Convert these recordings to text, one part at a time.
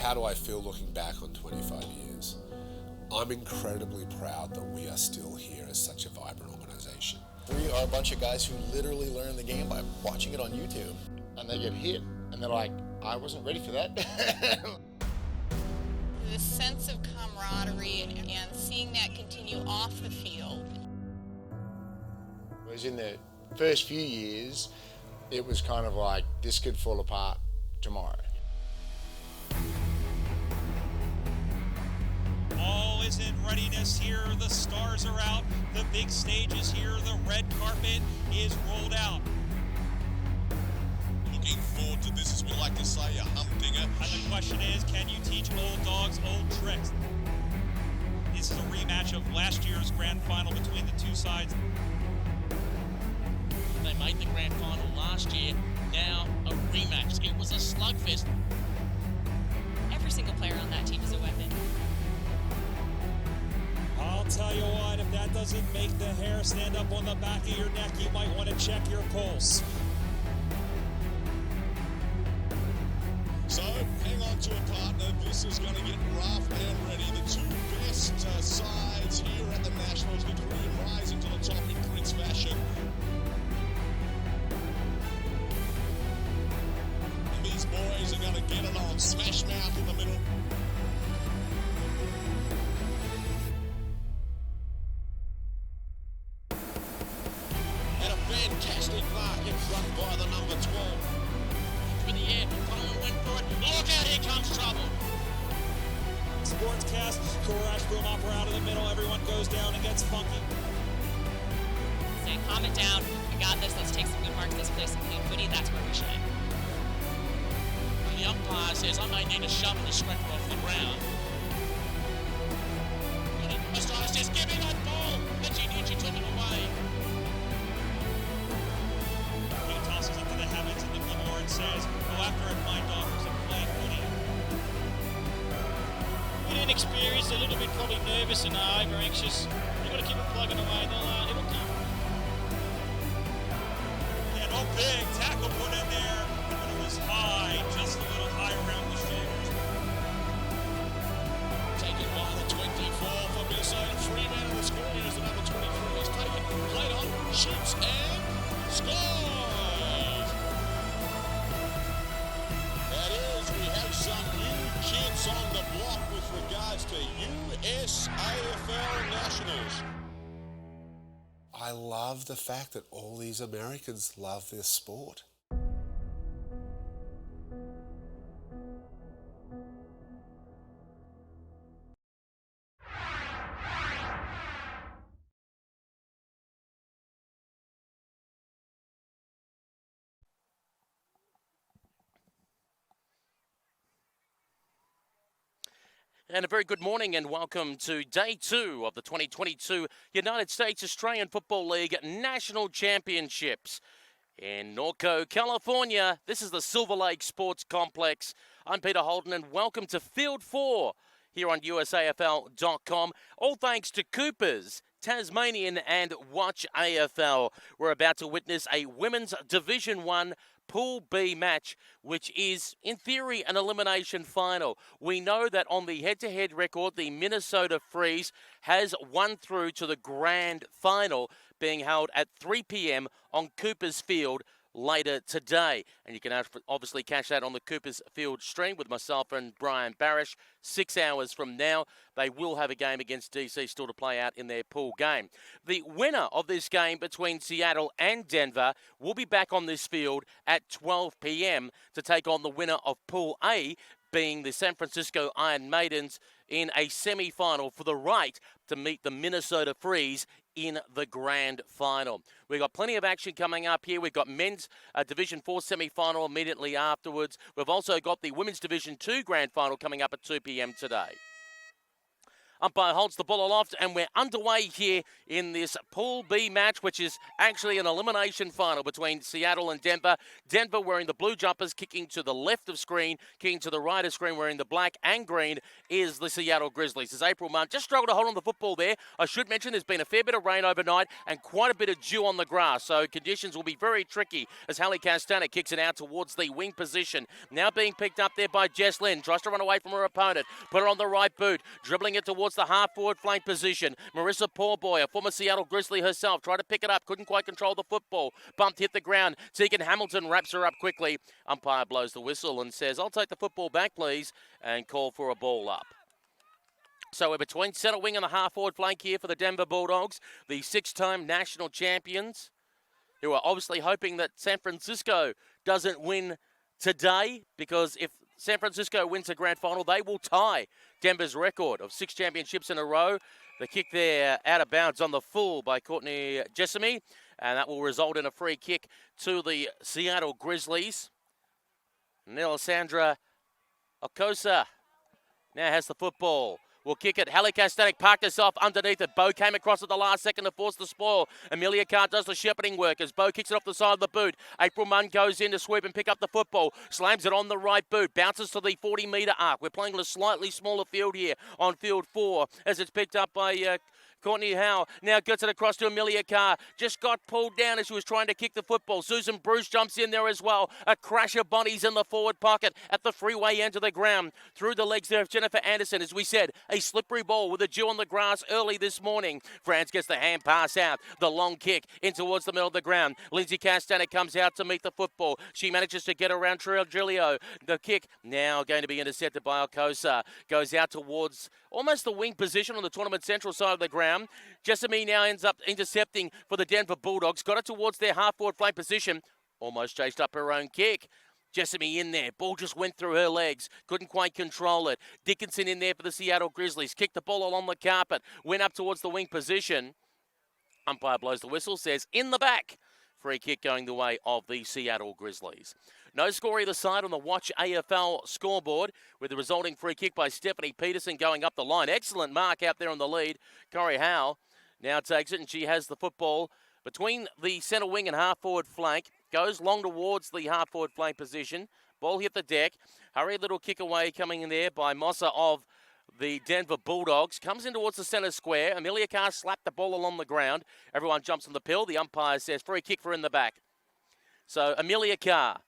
How do I feel looking back on 25 years? I'm incredibly proud that we are still here as such a vibrant organisation. We are a bunch of guys who literally learn the game by watching it on YouTube. And they get hit, and they're like, I wasn't ready for that. The sense of camaraderie and seeing that continue off the field. Whereas in the first few years, it was kind of like, this could fall apart tomorrow. All is in readiness here. The stars are out. The big stage is here. The red carpet is rolled out. Looking forward to this, as we like to say, a humdinger. And the question is, can you teach old dogs old tricks? This is a rematch of last year's grand final between the two sides. They made the grand final last year, now a rematch. It was a slugfest. Every single player on that team is a weapon. I'll tell you what, if that doesn't make the hair stand up on the back of your neck, you might want to check your pulse. So, hang on to a partner. This is going to get rough and ready. The two best sides here at the Nationals, the dream rising to the top in Prince fashion. And these boys are going to get it on. Smash mouth in the middle. And a fantastic mark in front by the number 12. For the air, Coleman went for it. Look out, here comes trouble. Sportscast, crash boom opera out of the middle. Everyone goes down and gets funky. Saying, calm it down. We got this. Let's take some good marks. Let's play some clean footy. That's where we shine. And the umpire says, I may need to shovel the scraper off the ground. Messiah says, give me that ball. And she took it away. He tosses it to the heavens and the glamour and says, go after it, my daughters, and play footy. A bit inexperienced, a little bit probably nervous and over anxious. You've got to keep it plugging away, it'll come. And oh, big tackle put in there, but it was high, just a little high around the shoulders. Taken by the 24 for Minnesota. Freeman in the score. Here's the number 23. He's taken, played on, shoots and scores! That is, we have some new kids on the block with regards to USAFL Nationals. I love the fact that all these Americans love this sport. And a very good morning and welcome to Day 2 of the 2022 United States Australian Football League National Championships. In Norco, California, this is the Silver Lake Sports Complex. I'm Peter Holden and welcome to Field 4 here on USAFL.com. All thanks to Coopers, Tasmanian and Watch AFL. We're about to witness a Women's Division 1 Pool B match, which is, in theory, an elimination final. We know that on the head-to-head record, the Minnesota Freeze has won through to the grand final, being held at 3 p.m. on Coopers Field later today. And you can obviously catch that on the Coopers Field stream with myself and Brian Barish. 6 hours from now, they will have a game against DC still to play out in their pool game. The winner of this game between Seattle and Denver will be back on this field at 12 p.m. to take on the winner of Pool A, being the San Francisco Iron Maidens, in a semi-final for the right to meet the Minnesota Freeze in the grand final. We've got plenty of action coming up here. We've got men's Division 4 semi-final immediately afterwards. We've also got the women's Division 2 grand final coming up at 2 p.m. today. Umpire holds the ball aloft, and we're underway here in this Pool B match, which is actually an elimination final between Seattle and Denver. Denver wearing the blue jumpers, kicking to the left of screen, kicking to the right of screen, wearing the black and green is the Seattle Grizzlies. As April Munn just struggled to hold on the football there. I should mention there's been a fair bit of rain overnight and quite a bit of dew on the grass, so conditions will be very tricky as Hallie Castana kicks it out towards the wing position. Now being picked up there by Jess Lynn, tries to run away from her opponent, put her on the right boot, dribbling it towards the half-forward flank position. Marissa Poorboy, a former Seattle Grizzly herself, tried to pick it up, couldn't quite control the football. Bumped, hit the ground. Tegan Hamilton wraps her up quickly. Umpire blows the whistle and says, I'll take the football back, please, and call for a ball up. So we're between centre wing and the half-forward flank here for the Denver Bulldogs, the six-time national champions, who are obviously hoping that San Francisco doesn't win today, because if San Francisco wins the grand final, they will tie Denver's record of 6 championships in a row. The kick there out of bounds on the full by Courtney Jessamy, and that will result in a free kick to the Seattle Grizzlies. Alessandra Okosa now has the football. Will kick it. Hallie Kastanek parked herself underneath it. Bo came across at the last second to force the spoil. Amelia Carr does the shepherding work as Bo kicks it off the side of the boot. April Munn goes in to sweep and pick up the football. Slams it on the right boot. Bounces to the 40-metre arc. We're playing on a slightly smaller field here on field 4 as it's picked up by Courtney Howe now gets it across to Amelia Carr. Just got pulled down as she was trying to kick the football. Susan Bruce jumps in there as well. A crash of bodies in the forward pocket at the freeway end of the ground. Through the legs there of Jennifer Anderson. As we said, a slippery ball with a dew on the grass early this morning. France gets the hand pass out. The long kick in towards the middle of the ground. Lindsay Castanek comes out to meet the football. She manages to get around Trujillo. The kick now going to be intercepted by Alcosa. Goes out towards almost the wing position on the tournament central side of the ground. Jessamy now ends up intercepting for the Denver Bulldogs. Got it towards their half-forward flank position. Almost chased up her own kick. Jessamy in there. Ball just went through her legs. Couldn't quite control it. Dickinson in there for the Seattle Grizzlies. Kicked the ball along the carpet. Went up towards the wing position. Umpire blows the whistle. Says in the back. Free kick going the way of the Seattle Grizzlies. No score either side on the Watch AFL scoreboard, with the resulting free kick by Stephanie Peterson going up the line. Excellent mark out there on the lead. Corey Howe now takes it, and she has the football between the centre wing and half-forward flank. Goes long towards the half-forward flank position. Ball hit the deck. Hurry little kick away coming in there by Mossa of the Denver Bulldogs. Comes in towards the centre square. Amelia Carr slapped the ball along the ground. Everyone jumps on the pill. The umpire says free kick for in the back. So Amelia Carr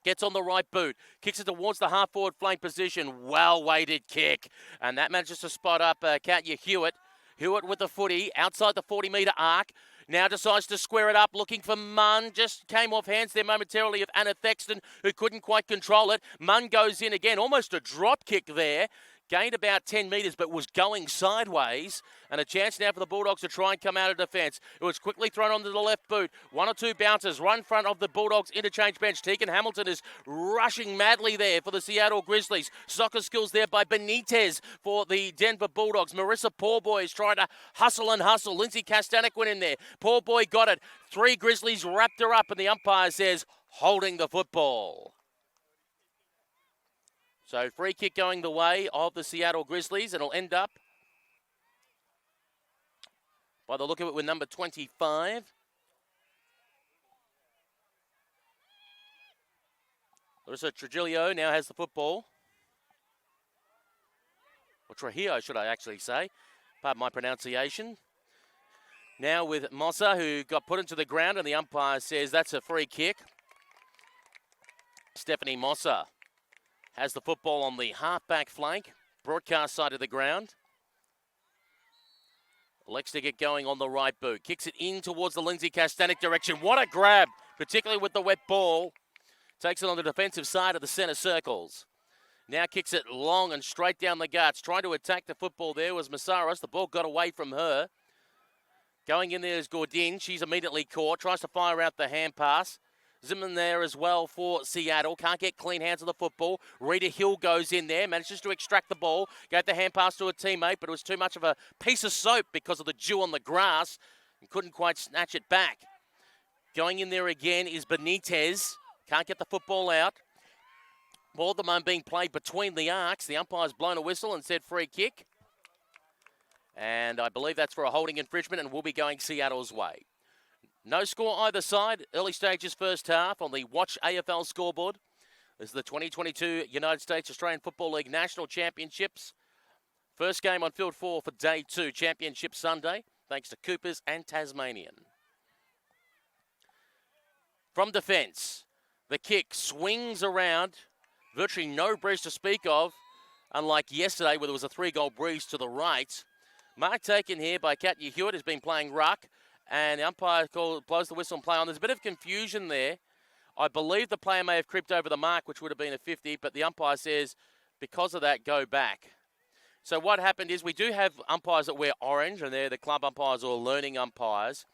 gets on the right boot, kicks it towards the half-forward flank position. Well-weighted kick. And that manages to spot up Katya Hewitt. Hewitt with the footy outside the 40-metre arc. Now decides to square it up, looking for Munn. Just came off hands there momentarily of Anna Thexton, who couldn't quite control it. Munn goes in again, almost a drop kick there. Gained about 10 metres, but was going sideways. And a chance now for the Bulldogs to try and come out of defence. It was quickly thrown onto the left boot. 1 or 2 bounces right in front of the Bulldogs interchange bench. Tegan Hamilton is rushing madly there for the Seattle Grizzlies. Soccer skills there by Benitez for the Denver Bulldogs. Marissa Poorboy is trying to hustle and hustle. Lindsay Castanek went in there. Poorboy got it. 3 Grizzlies wrapped her up, and the umpire says, holding the football. So free kick going the way of the Seattle Grizzlies. It'll end up, by the look of it, with number 25. Larissa Trujillo now has the football. Or Trujillo, should I actually say. Pardon my pronunciation. Now with Mossa, who got put into the ground, and the umpire says that's a free kick. Stephanie Mossa has the football on the half-back flank, broadcast side of the ground. Elects to get going on the right boot. Kicks it in towards the Lindsay Castanek direction. What a grab, particularly with the wet ball. Takes it on the defensive side of the centre circles. Now kicks it long and straight down the guts. Trying to attack the football there was Massaros. The ball got away from her. Going in there is Gordin. She's immediately caught. Tries to fire out the hand pass. Zimmerman there as well for Seattle. Can't get clean hands of the football. Rita Hill goes in there, manages to extract the ball. Gave the hand pass to a teammate, but it was too much of a piece of soap because of the dew on the grass and couldn't quite snatch it back. Going in there again is Benitez. Can't get the football out. Ball at the moment being played between the arcs. The umpire's blown a whistle and said free kick. And I believe that's for a holding infringement and will be going Seattle's way. No score either side. Early stages first half on the Watch AFL scoreboard. This is the 2022 United States Australian Football League National Championships. First game on field 4 for day 2, Championship Sunday, thanks to Coopers and Tasmanian. From defence, the kick swings around. Virtually no breeze to speak of, unlike yesterday where there was a 3-goal breeze to the right. Mark taken here by Katya Hewitt, who's been playing ruck, and the umpire blows the whistle and play on. There's a bit of confusion there. I believe the player may have crept over the mark, which would have been a 50, but the umpire says, because of that, go back. So what happened is we do have umpires that wear orange, and they're the club umpires or learning umpires.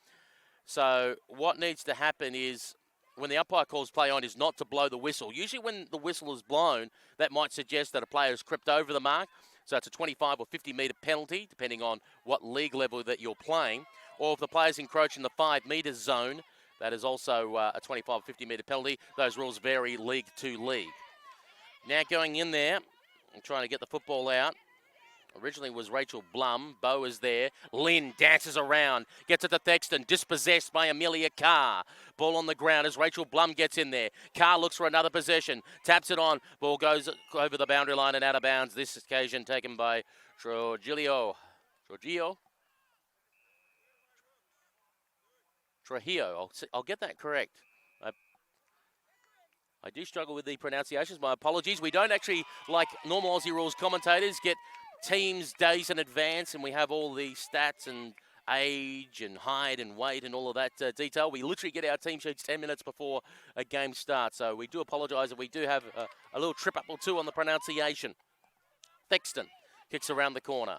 So what needs to happen is when the umpire calls play on is not to blow the whistle. Usually when the whistle is blown, that might suggest that a player has crept over the mark. So it's a 25 or 50-metre penalty, depending on what league level that you're playing. Or if the player's encroach in the 5-metre zone, that is also a 25 or 50-metre penalty. Those rules vary league to league. Now going in there and trying to get the football out. Originally was Rachel Blum. Bo is there. Lynn dances around. Gets it to Thexton. Dispossessed by Amelia Carr. Ball on the ground as Rachel Blum gets in there. Carr looks for another possession. Taps it on. Ball goes over the boundary line and out of bounds. This occasion taken by Trujillo. I'll get that correct. I do struggle with the pronunciations. My apologies. We don't actually, like normal Aussie rules commentators, get teams days in advance, and we have all the stats and age and height and weight and all of that detail. We literally get our team sheets 10 minutes before a game starts. So we do apologise if we do have a little trip up or two on the pronunciation. Thexton kicks around the corner.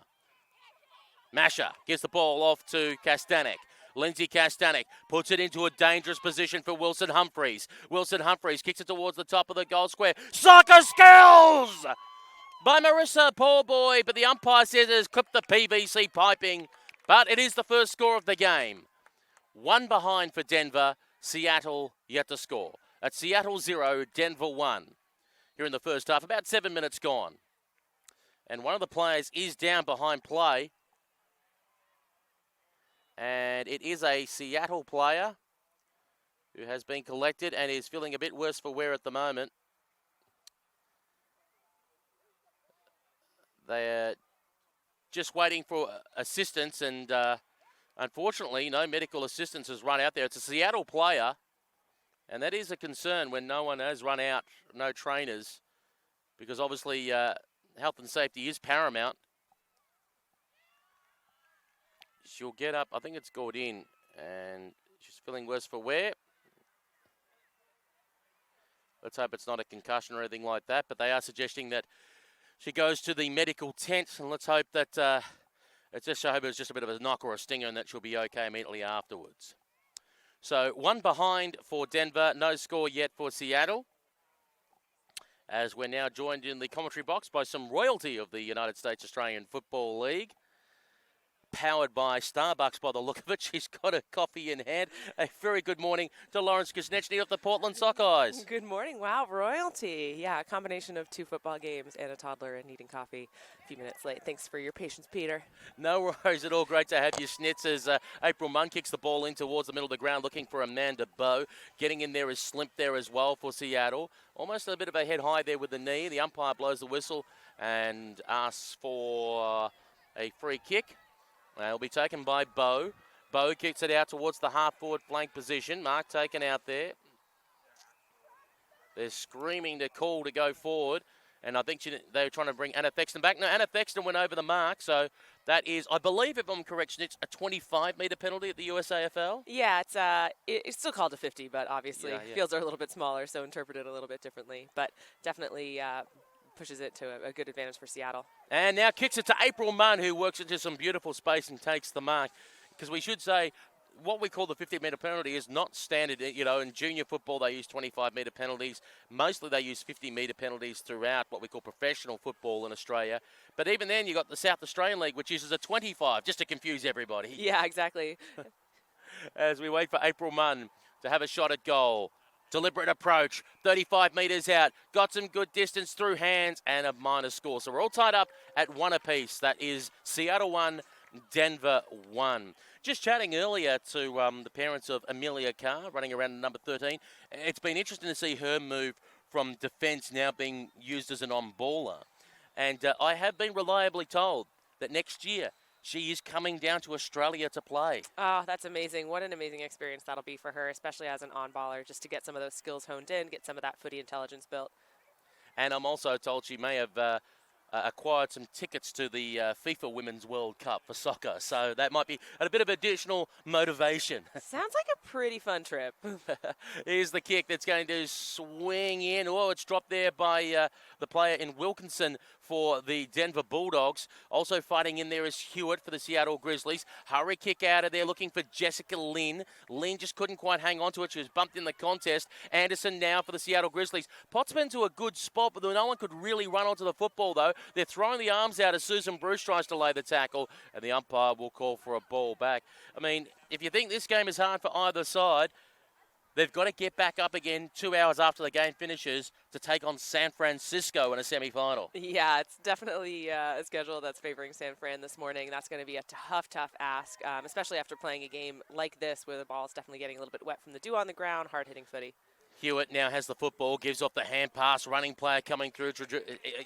Masher gives the ball off to Kastanek. Lindsay Kastanek puts it into a dangerous position for Wilson Humphreys. Wilson Humphreys kicks it towards the top of the goal square. Soccer skills by Marissa Poorboy, but the umpire says it has clipped the PVC piping, but it is the first score of the game. 1 behind for Denver, Seattle yet to score. At Seattle 0, Denver 1. Here in the first half, about 7 minutes gone. And one of the players is down behind play. And it is a Seattle player who has been collected and is feeling a bit worse for wear at the moment. They're just waiting for assistance, and unfortunately, no medical assistance has run out there. It's a Seattle player, and that is a concern when no one has run out, no trainers, because obviously health and safety is paramount. She'll get up, I think it's Gordine, and she's feeling worse for wear. Let's hope it's not a concussion or anything like that, but they are suggesting that she goes to the medical tent, and let's hope that it's just a bit of a knock or a stinger and that she'll be okay immediately afterwards. So 1 behind for Denver, no score yet for Seattle. As we're now joined in the commentary box by some royalty of the United States Australian Football League. Powered by Starbucks by the look of it. She's got a coffee in hand. A very good morning to Lawrence Kuznechny of the Portland Sockeyes. Good morning. Wow, royalty. Yeah, a combination of 2 football games and a toddler and eating coffee a few minutes late. Thanks for your patience, Peter. No worries at all. Great to have you, Schnitz, as April Munn kicks the ball in towards the middle of the ground looking for Amanda Bowe. Getting in there is Slimp there as well for Seattle. Almost a bit of a head high there with the knee. The umpire blows the whistle and asks for a free kick. It'll be taken by Bowe. Bowe kicks it out towards the half-forward flank position. Mark taken out there. They're screaming the call to go forward. And I think they were trying to bring Anna Thexton back. No, Anna Thexton went over the mark. So that is, I believe, if I'm correct, it's a 25-metre penalty at the USAFL. Yeah, it's still called a 50, but obviously fields are a little bit smaller, so interpreted a little bit differently. But definitely pushes it to a good advantage for Seattle. And now kicks it to April Munn, who works into some beautiful space and takes the mark. Because we should say, what we call the 50-metre penalty is not standard. You know, in junior football, they use 25-metre penalties. Mostly they use 50-metre penalties throughout what we call professional football in Australia. But even then, you've got the South Australian League, which uses a 25, just to confuse everybody. Yeah, exactly. As we wait for April Munn to have a shot at goal. Deliberate approach, 35 metres out, got some good distance through hands and a minor score. So we're all tied up at 1 apiece. That is Seattle 1, Denver 1. Just chatting earlier to the parents of Amelia Carr, running around at number 13. It's been interesting to see her move from defence now being used as an on-baller. And I have been reliably told that next year she is coming down to Australia to play. Oh, that's amazing. What an amazing experience that'll be for her, especially as an on-baller, just to get some of those skills honed in, get some of that footy intelligence built. And I'm also told she may have acquired some tickets to the FIFA Women's World Cup for soccer. So that might be a bit of additional motivation. Sounds like a pretty fun trip. Here's the kick that's going to swing in. Oh, it's dropped there by the player in Wilkinson for the Denver Bulldogs. Also fighting in there is Hewitt for the Seattle Grizzlies. Hurry kick out of there looking for Jessica Lynn. Lynn just couldn't quite hang on to it. She was bumped in the contest. Anderson now for the Seattle Grizzlies. Potts been to a good spot, but no one could really run onto the football, though. They're throwing the arms out as Susan Bruce tries to lay the tackle, and the umpire will call for a ball back. I mean, if you think this game is hard for either side, they've got to get back up again 2 hours after the game finishes to take on San Francisco in a semi-final. Yeah, it's definitely a schedule that's favoring San Fran this morning. That's going to be a tough ask, especially after playing a game like this where the ball is definitely getting a little bit wet from the dew on the ground, hard-hitting footy. Hewitt now has the football, gives off the hand pass, running player coming through.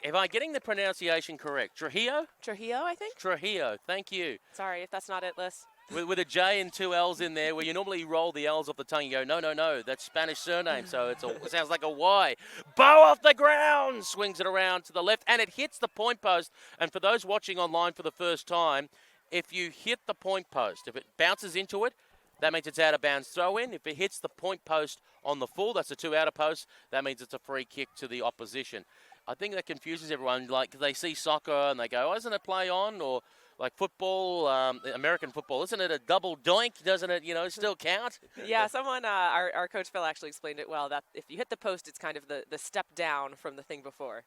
Am I getting the pronunciation correct? Trujillo? Trujillo, I think? Trujillo, thank you. Sorry if that's not it, Liz. With a J and 2 L's in there, where you normally roll the L's off the tongue. You go, no, that's Spanish surname, so it sounds like a Y. Bow off the ground, swings it around to the left, and it hits the point post. And for those watching online for the first time, if you hit the point post, if it bounces into it, that means it's out of bounds throw in. If it hits the point post on the full, that's a 2 outer post, that means it's a free kick to the opposition. I think that confuses everyone. Like, they see soccer and they go, oh, isn't it play on? Or like football, American football, isn't it a double doink? Doesn't it, still count? Yeah, someone, our coach Phil actually explained it well, that if you hit the post, it's kind of the step down from the thing before.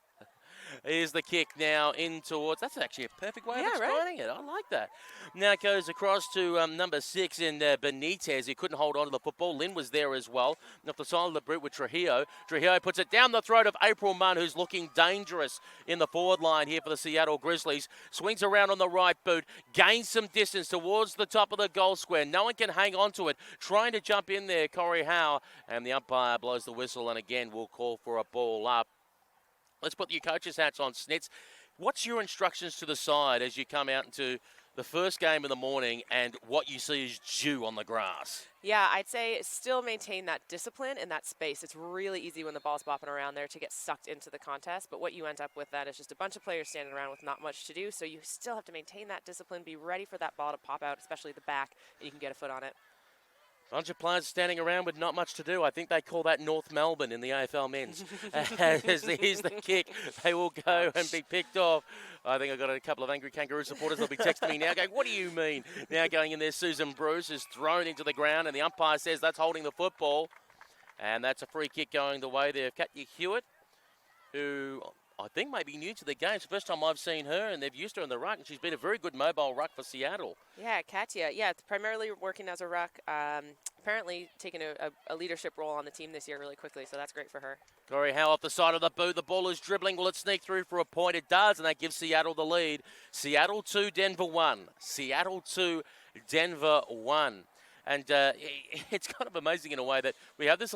Here's the kick now in towards. That's actually a perfect way of explaining it. I like that. Now it goes across to number 6 in Benitez. He couldn't hold on to the football. Lynn was there as well. And off the side of the boot with Trujillo. Trujillo puts it down the throat of April Munn, who's looking dangerous in the forward line here for the Seattle Grizzlies. Swings around on the right boot. Gains some distance towards the top of the goal square. No one can hang on to it. Trying to jump in there, Corey Howe. And the umpire blows the whistle and again will call for a ball up. Let's put your coaches' hats on, Snitz. What's your instructions to the side as you come out into the first game in the morning and what you see is dew on the grass? Yeah, I'd say still maintain that discipline in that space. It's really easy when the ball's bopping around there to get sucked into the contest, but what you end up with that is just a bunch of players standing around with not much to do, so you still have to maintain that discipline, be ready for that ball to pop out, especially the back, and you can get a foot on it. Bunch of players standing around with not much to do. I think they call that North Melbourne in the AFL men's. Here's the kick. They will go and be picked off. I think I've got a couple of angry Kangaroo supporters. They'll be texting me now going, what do you mean? Now going in there, Susan Bruce is thrown into the ground and the umpire says that's holding the football. And that's a free kick going the way there of Katya Hewitt, who I think may be new to the game. It's the first time I've seen her, and they've used her in the ruck, and she's been a very good mobile ruck for Seattle. Yeah, Katya. Yeah, it's primarily working as a ruck. Apparently taking a leadership role on the team this year really quickly, so that's great for her. Corey Howe off the side of the boot. The ball is dribbling. Will it sneak through for a point? It does, and that gives Seattle the lead. Seattle 2, Denver 1. Seattle 2, Denver 1. And it's kind of amazing in a way that we have this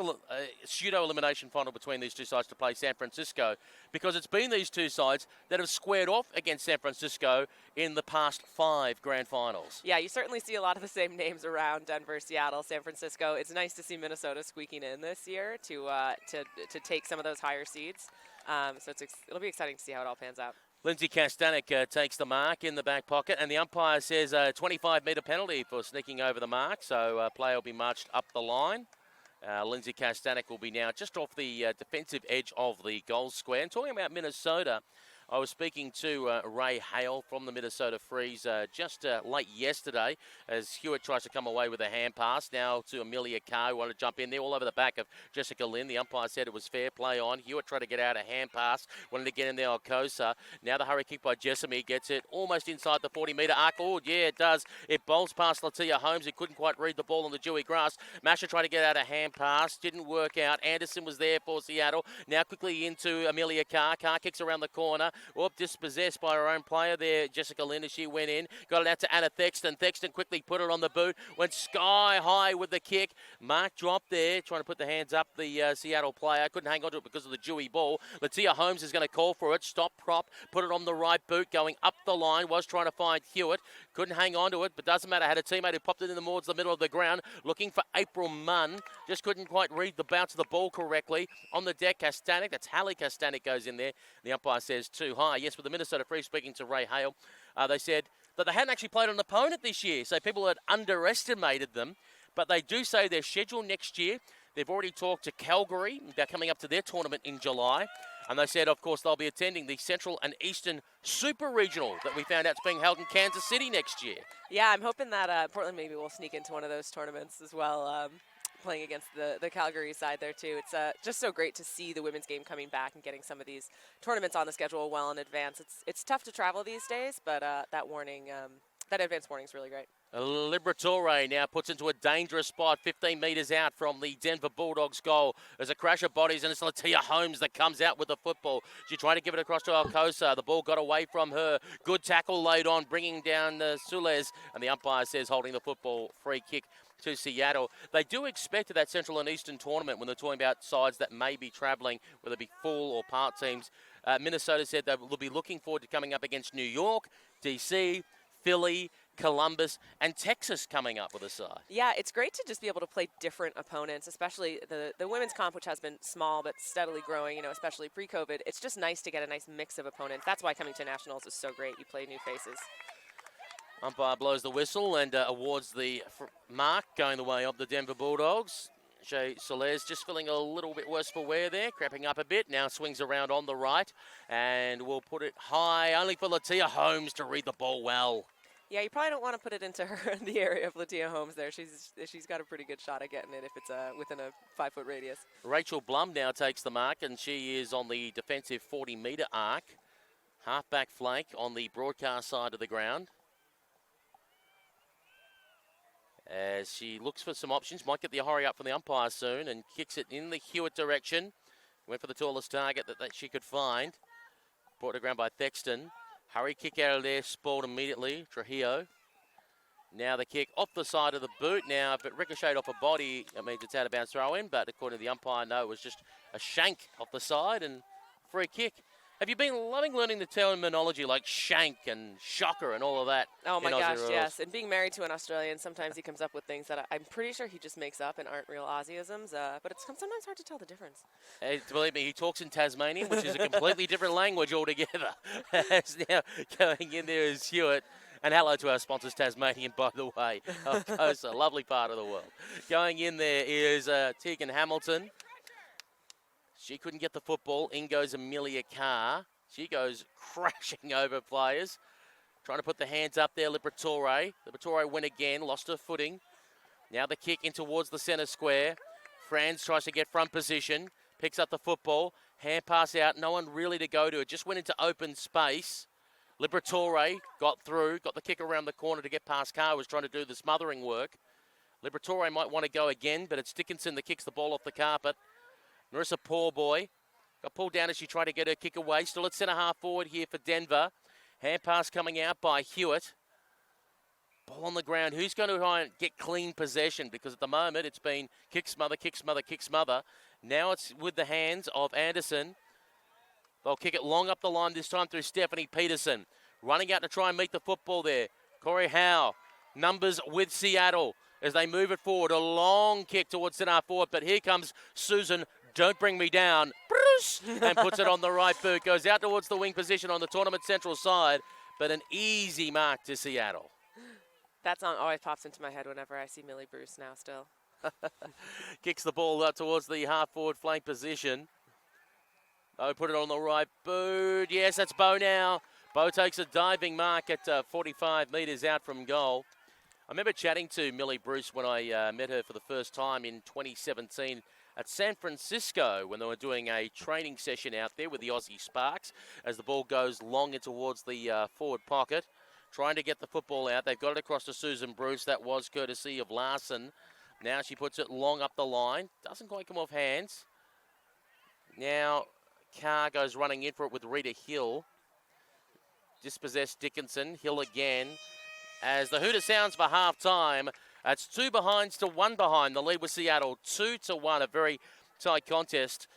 pseudo-elimination final between these two sides to play San Francisco, because it's been these two sides that have squared off against San Francisco in the past 5 grand finals. Yeah, you certainly see a lot of the same names around Denver, Seattle, San Francisco. It's nice to see Minnesota squeaking in this year to take some of those higher seeds. So it'll be exciting to see how it all pans out. Lindsay Kastanek takes the mark in the back pocket, and the umpire says a 25-metre penalty for sneaking over the mark, so player will be marched up the line. Lindsay Kastanek will be now just off the defensive edge of the goal square. And talking about Minnesota, I was speaking to Ray Hale from the Minnesota Freeze just late yesterday as Hewitt tries to come away with a hand pass. Now to Amelia Carr, who wanted to jump in there all over the back of Jessica Lynn. The umpire said it was fair play on. Hewitt tried to get out a hand pass, wanted to get in there Alcosa. Now the hurry kick by Jessamy gets it almost inside the 40-metre arc. Oh, yeah, it does. It bowls past Latia Holmes, who couldn't quite read the ball on the dewy grass. Masha tried to get out a hand pass, didn't work out. Anderson was there for Seattle. Now quickly into Amelia Carr. Carr kicks around the corner. Dispossessed by her own player there, Jessica Lynn, as she went in. Got it out to Anna Thexton. Thexton quickly put it on the boot. Went sky high with the kick. Mark dropped there, trying to put the hands up the Seattle player. Couldn't hang on to it because of the dewy ball. Latia Holmes is going to call for it. Stop prop. Put it on the right boot. Going up the line. Was trying to find Hewitt. Couldn't hang on to it, but doesn't matter. Had a teammate who popped it in towards the middle of the ground. Looking for April Munn. Just couldn't quite read the bounce of the ball correctly. On the deck, Kastanek. That's Hallie Kastanek goes in there. The umpire says too high. Yes, with the Minnesota Free speaking to Ray Hale, they said that they hadn't actually played an opponent this year, so people had underestimated them. But they do say they're scheduled next year. They've already talked to Calgary. They're coming up to their tournament in July. And they said, of course, they'll be attending the Central and Eastern Super Regional that we found out is being held in Kansas City next year. Yeah, I'm hoping that Portland maybe will sneak into one of those tournaments as well, playing against the Calgary side there, too. It's just so great to see the women's game coming back and getting some of these tournaments on the schedule well in advance. It's tough to travel these days, but that warning, that advance warning is really great. Liberatore now puts into a dangerous spot 15 metres out from the Denver Bulldogs goal. There's a crash of bodies and it's Latia Holmes that comes out with the football. She tried to give it across to Alcosa. The ball got away from her. Good tackle laid on, bringing down Sules. And the umpire says holding the football, free kick to Seattle. They do expect at that Central and Eastern tournament, when they're talking about sides that may be travelling, whether it be full or part teams, Minnesota said they will be looking forward to coming up against New York, DC, Philly, Columbus, and Texas coming up with a side. Yeah, it's great to just be able to play different opponents, especially the women's comp, which has been small but steadily growing, especially pre-COVID. It's just nice to get a nice mix of opponents. That's why coming to nationals is so great. You play new faces. Umpire blows the whistle and awards the mark going the way of the Denver Bulldogs. Jay Soles just feeling a little bit worse for wear there, cramping up a bit. Now swings around on the right and will put it high, only for Latia Holmes to read the ball well. Yeah, you probably don't want to put it into her in the area of Latia Holmes there. She's got a pretty good shot at getting it if it's within a 5-foot radius. Rachel Blum now takes the mark, and she is on the defensive 40-metre arc. Half-back flank on the broadcast side of the ground. As she looks for some options, might get the hurry up from the umpire soon, and kicks it in the Hewitt direction. Went for the tallest target that she could find. Brought to ground by Thexton. Hurry kick out of there, spoiled immediately, Trujillo. Now the kick off the side of the boot. Now, if it ricocheted off a body, it means it's out of bounds throw in, but according to the umpire, no, it was just a shank off the side and free kick. Have you been loving learning the terminology like shank and shocker and all of that? Oh my gosh, yes. And being married to an Australian, sometimes he comes up with things that I'm pretty sure he just makes up and aren't real Aussieisms, but it's sometimes hard to tell the difference. Believe me, he talks in Tasmanian, which is a completely different language altogether. As now going in there is Hewitt. And hello to our sponsors, Tasmanian, by the way. Of course, a lovely part of the world. Going in there is Tegan Hamilton. She couldn't get the football. In goes Amelia Carr. She goes crashing over players. Trying to put the hands up there, Liberatore. Liberatore went again, lost her footing. Now the kick in towards the centre square. Franz tries to get front position. Picks up the football. Hand pass out. No one really to go to. It just went into open space. Liberatore got through. Got the kick around the corner to get past Carr. Was trying to do the smothering work. Liberatore might want to go again, but it's Dickinson that kicks the ball off the carpet. Marissa Poorboy got pulled down as she tried to get her kick away. Still at centre half forward here for Denver. Hand pass coming out by Hewitt. Ball on the ground. Who's going to try and get clean possession? Because at the moment it's been kick, smother, kick, smother, kick, smother. Now it's with the hands of Anderson. They'll kick it long up the line this time through Stephanie Peterson. Running out to try and meet the football there. Corey Howe. Numbers with Seattle as they move it forward. A long kick towards centre half forward. But here comes Susan. Don't bring me down, Bruce, and puts it on the right boot. Goes out towards the wing position on the tournament central side, but an easy mark to Seattle. That song always pops into my head whenever I see Millie Bruce now still. Kicks the ball up towards the half-forward flank position. Oh, put it on the right boot. Yes, that's Bo now. Bo takes a diving mark at 45 metres out from goal. I remember chatting to Millie Bruce when I met her for the first time in 2017 at San Francisco when they were doing a training session out there with the Aussie Sparks as the ball goes long in towards the forward pocket. Trying to get the football out. They've got it across to Susan Bruce. That was courtesy of Larson. Now she puts it long up the line. Doesn't quite come off hands. Now Carr goes running in for it with Rita Hill. dispossessed Dickinson. Hill again. As the hooter sounds for half-time, it's 2 behinds to 1 behind. The lead was Seattle 2-1, a very tight contest.